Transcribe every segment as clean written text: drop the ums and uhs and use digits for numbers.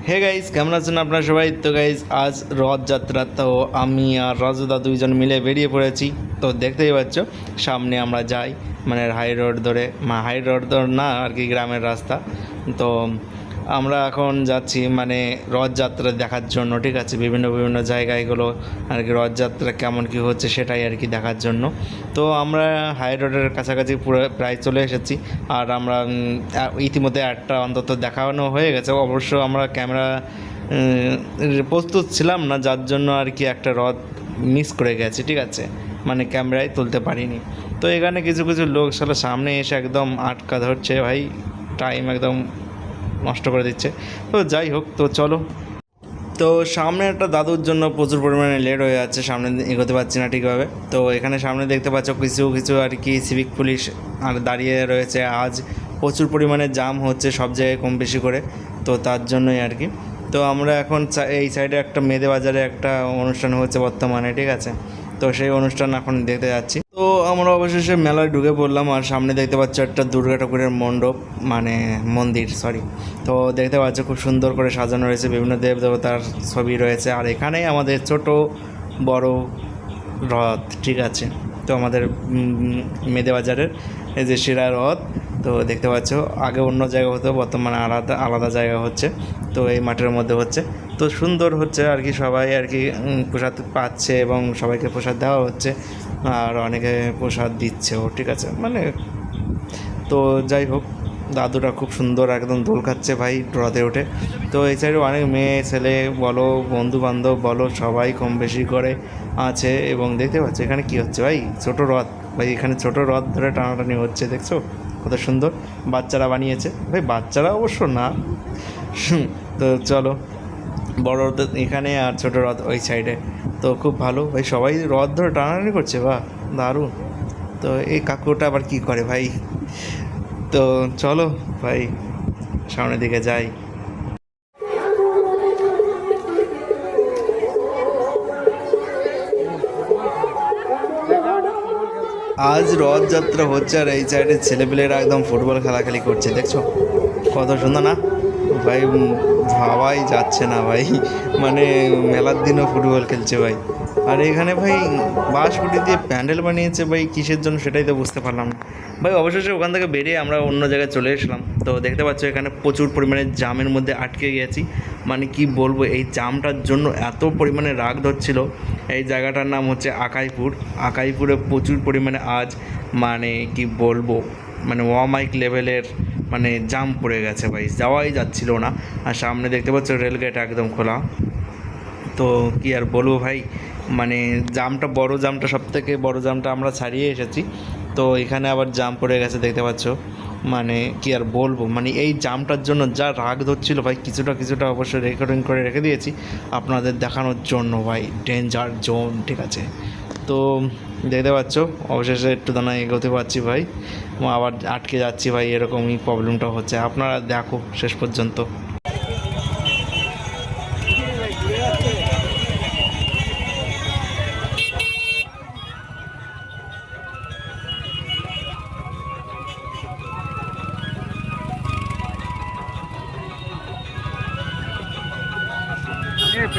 Hey guys, কেমন আছেন আপনারা সবাই? তো গাইজ, আজ রথযাত্রা। তো আমি আর রাজুদা দুইজন মিলে বেরিয়ে পড়েছি। তো দেখতেই পাচ্ছ, সামনে আমরা যাই মানে হাই রোড ধরে, হাই রোড ধরে না আর কি, গ্রামের রাস্তা। তো আমরা এখন যাচ্ছি মানে রথযাত্রা দেখার জন্য, ঠিক আছে, বিভিন্ন বিভিন্ন জায়গায়গুলো আর কি রথযাত্রা কেমন কী হচ্ছে সেটাই আর কি দেখার জন্য। তো আমরা হাই রোডের কাছাকাছি পুরো প্রায় চলে এসেছি। আর আমরা ইতিমধ্যে একটা অন্তত দেখানো হয়ে গেছে। অবশ্য আমরা ক্যামেরা প্রস্তুত ছিলাম না, যার জন্য আর কি একটা রথ মিস করে গেছে, ঠিক আছে, মানে ক্যামেরায় তুলতে পারিনি। তো এখানে কিছু কিছু লোক সালে সামনে এসে একদম আটকা ধরছে ভাই, টাইম একদম নষ্ট করে দিচ্ছে। তো যাই হোক, তো চলো। তো সামনে একটা দাদুর জন্য প্রচুর পরিমাণে লেট হয়ে যাচ্ছে, সামনে এগোতে পারছি না ঠিকভাবে। তো এখানে সামনে দেখতে পাচ্ছ কিছু কিছু আর কি সিভিক পুলিশ আর দাঁড়িয়ে রয়েছে। আজ প্রচুর পরিমাণে জাম হচ্ছে সব জায়গায় কম বেশি করে, তো তার জন্যই আর কি। তো আমরা এখন এই সাইডে একটা মেদে বাজারে একটা অনুষ্ঠান হচ্ছে বর্তমানে, ঠিক আছে। তো সেই অনুষ্ঠান এখন দেখতে যাচ্ছি। তো আমরা অবশেষে মেলায় ঢুকে পড়লাম। আর সামনে দেখতে পাচ্ছ একটা দুর্গা ঠাকুরের মণ্ডপ, মানে মন্দির, সরি। তো দেখতে পাচ্ছ খুব সুন্দর করে সাজানো রয়েছে, বিভিন্ন দেব দেবতার ছবি রয়েছে। আর এখানেই আমাদের ছোট বড় রথ, ঠিক আছে। তো আমাদের মেদে বাজারের এই যে শিরা রথ, তো দেখতে পাচ্ছ আগে অন্য জায়গা হতো, বর্তমানে আলাদা আলাদা জায়গা হচ্ছে। তো এই মাঠের মধ্যে হচ্ছে, তো সুন্দর হচ্ছে আর কি। সবাই আর কি প্রসাদ পাচ্ছে এবং সবাইকে প্রসাদ দেওয়া হচ্ছে, আর অনেকে প্রসাদ দিচ্ছেও, ঠিক আছে মানে। তো যাই হোক, দাদুরা খুব সুন্দর একদম দোল খাচ্ছে ভাই রথে ওঠে। তো এই সাইডে অনেক মেয়ে ছেলে বলো, বন্ধু বান্ধব বলো, সবাই কম বেশি করে আছে। এবং দেখতে পাচ্ছ এখানে কি হচ্ছে ভাই, ছোট রথ ভাই, এখানে ছোট রথ ধরে টানাটানি হচ্ছে, দেখছো কত সুন্দর। বাচ্চারা বানিয়েছে ভাই, বাচ্চারা অবশ্য না। তো চলো, বড় রথ এখানে আর ছোট রথ ওই সাইডে। তো খুব ভালো ভাই, সবাই রথ ধরে টানাটানি করছে, বাহ দারুণ। তো এই কাকুটা আবার কি করে ভাই? তো চলো ভাই, সামনের দিকে যাই। আজ রথযাত্রা হচ্ছে আর এই সাইডের ছেলেপেলেরা একদম ফুটবল খেলাখেলি করছে, দেখছো কত সুন্দর না ভাই? ভাবাই যাচ্ছে না ভাই, মানে মেলার দিনও ফুটবল খেলছে ভাই। আর এখানে ভাই বাঁশকুটি দিয়ে প্যান্ডেল বানিয়েছে ভাই, কিসের জন্য সেটাই তো বুঝতে পারলাম না ভাই। অবশেষে ওখান থেকে বেরিয়ে আমরা অন্য জায়গায় চলে এসলাম। তো দেখতে পাচ্ছ এখানে প্রচুর পরিমাণে জামের মধ্যে আটকে গেছি, মানে কি বলবো, এই জামটার জন্য এত পরিমাণে রাগ ধরছিল। এই জায়গাটার নাম হচ্ছে আকাইপুর। আকাইপুরে প্রচুর পরিমাণে আজ মানে কি বলবো, মানে অমাইক লেভেলের মানে জাম পড়ে গেছে ভাই, যাওয়াই যাচ্ছিল না। আর সামনে দেখতে পাচ্ছ রেলগেট একদম খোলা। তো কি আর বলবো ভাই, মানে জামটা, বড় জামটা, সব থেকে বড় জামটা আমরা ছাড়িয়ে এসেছি। তো এখানে আবার জাম পড়ে গেছে দেখতে পাচ্ছ, মানে কি আর বলবো, মানে এই জামটার জন্য যা রাগ ধরছিল ভাই, কিছুটা কিছুটা অবশ্যই রেকর্ডিং করে রেখে দিয়েছি আপনাদের দেখানোর জন্য ভাই। ডেঞ্জার জোন, ঠিক আছে। তো দেখতে পাচ্ছ অবশেষে একটু দানা এগোতে পারছি ভাই, আবার আটকে যাচ্ছি ভাই, এরকমই প্রবলেমটা হচ্ছে। আপনারা দেখো শেষ পর্যন্ত।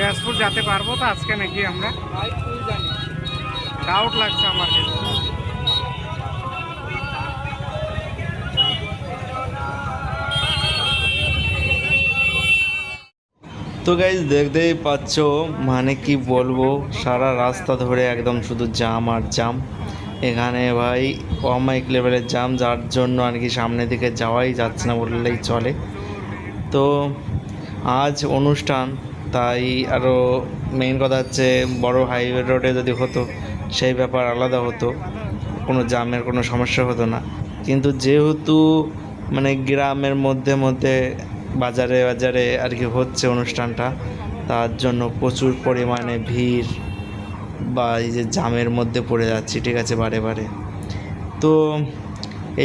ব্যাসপুর যেতে পারবো তো আজকে নাকি আমরা? ডাউট লাগছে আমার। তো গাইজ দেখতেই পাচ্ছ, মানে কি বলবো, সারা রাস্তা ধরে একদম শুধু জাম আর জাম। এখানে ভাই অমাইক লেভেলের জাম, যার জন্য আর কি সামনের দিকে যাওয়াই যাচ্ছে না বললেই চলে। তো আজ অনুষ্ঠান, তাই আরও মেইন কথা হচ্ছে বড় হাইওয়ে রোডে যদি হতো সেই ব্যাপার আলাদা হতো, কোনো জামের কোনো সমস্যা হতো না। কিন্তু যেহেতু মানে গ্রামের মধ্যে মধ্যে বাজারে বাজারে আর কি হচ্ছে অনুষ্ঠানটা, তার জন্য প্রচুর পরিমাণে ভিড় বা এই যে জামের মধ্যে পড়ে যাচ্ছি, ঠিক আছে, বারে বারে। তো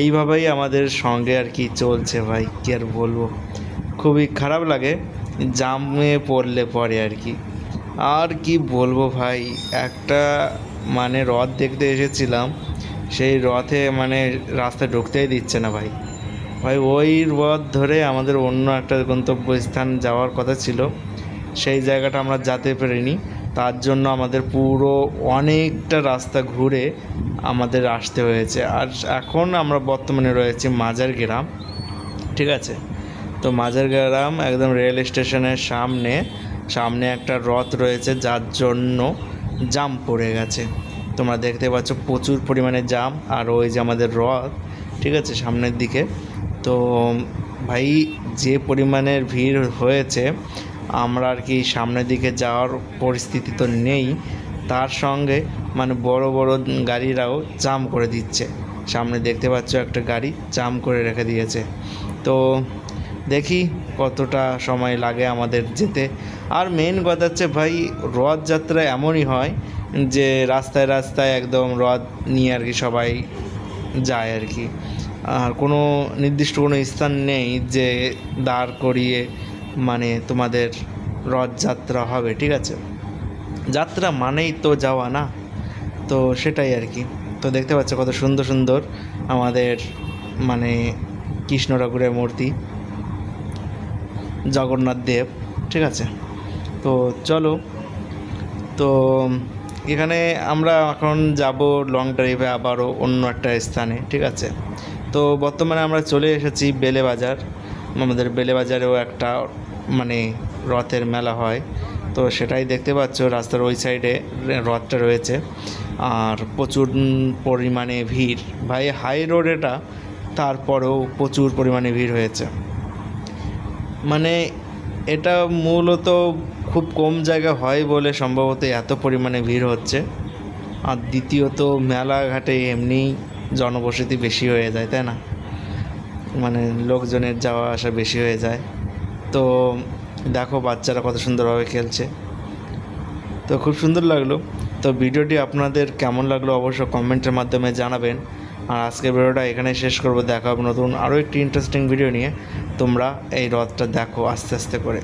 এইভাবেই আমাদের সঙ্গে আর কি চলছে ভাই, কী আর বলবো, খুবই খারাপ লাগে জামে পড়লে পরে আর কি। আর কি বলবো ভাই, একটা মানে রথ দেখতে এসেছিলাম, সেই রথে মানে রাস্তায় ঢুকতেই দিচ্ছে না ভাই। ভাই ওই রথ ধরে আমাদের অন্য একটা গন্তব্যস্থান যাওয়ার কথা ছিল, সেই জায়গাটা আমরা যেতে পারিনি। তার জন্য আমাদের পুরো অনেকটা রাস্তা ঘুরে আমাদের আসতে হয়েছে। আর এখন আমরা বর্তমানে রয়েছি মাজার গ্রাম, ঠিক আছে। তো মাজার গ্রাম একদম রেল স্টেশনের সামনে একটা রথ রয়েছে, যার জন্য জাম পড়ে গেছে। তোমরা দেখতে পাচ্ছ প্রচুর পরিমাণে জাম। আর ওই যে আমাদের রথ, ঠিক আছে, সামনের দিকে। তো ভাই যে পরিমাণের ভিড় হয়েছে, আমরা আর কি সামনের দিকে যাওয়ার পরিস্থিতি তো নেই। তার সঙ্গে মানে বড় বড় গাড়িরাও জাম করে দিচ্ছে। সামনে দেখতে পাচ্ছ একটা গাড়ি জাম করে রেখে দিয়েছে। তো দেখি কতটা সময় লাগে আমাদের যেতে। আর মেন কথা হচ্ছে ভাই, রথযাত্রা এমনই হয় যে রাস্তায় রাস্তায় একদম রথ নিয়ে আর কি সবাই যায় আর কি। আর কোনো নির্দিষ্ট কোনো স্থান নেই যে দাঁড় করিয়ে মানে তোমাদের রথযাত্রা হবে, ঠিক আছে। যাত্রা মানেই তো যাওয়া না, তো সেটাই আর কি। তো দেখতে পাচ্ছ কত সুন্দর সুন্দর আমাদের মানে কৃষ্ণ ঠাকুরের মূর্তি, জগন্নাথ দেব, ঠিক আছে। তো চলো, তো এখানে আমরা এখন যাব লং ড্রাইভে আবারও অন্য একটা স্থানে, ঠিক আছে। তো বর্তমানে আমরা চলে এসেছি বেলে বাজার। আমাদের বেলে বাজারেও একটা মানে রথের মেলা হয়, তো সেটাই দেখতে পাচ্ছ রাস্তার ওই সাইডে রথটা রয়েছে। আর প্রচুর পরিমাণে ভিড় ভাই, হাই রোড এটা, তারপরেও প্রচুর পরিমাণে ভিড় হয়েছে। মানে এটা মূলত খুব কম জায়গা হয় বলে সম্ভবত এত পরিমাণে ভিড় হচ্ছে। আর দ্বিতীয়ত মেলাঘাটে এমনি জনবসতি বেশি হয়ে যায়, তাই না, মানে লোকজনের যাওয়া আসা বেশি হয়ে যায়। তো দেখো বাচ্চারা কত সুন্দরভাবে খেলছে, তো খুব সুন্দর লাগলো। তো ভিডিওটি আপনাদের কেমন লাগলো অবশ্যই কমেন্টের মাধ্যমে জানাবেন। আর আজকের ভিডিওটা এখানে শেষ করব। দেখা হবে নতুন আরও একটি ইন্টারেস্টিং ভিডিও নিয়ে। তোমরা এই রথটা দেখো আস্তে আস্তে করে।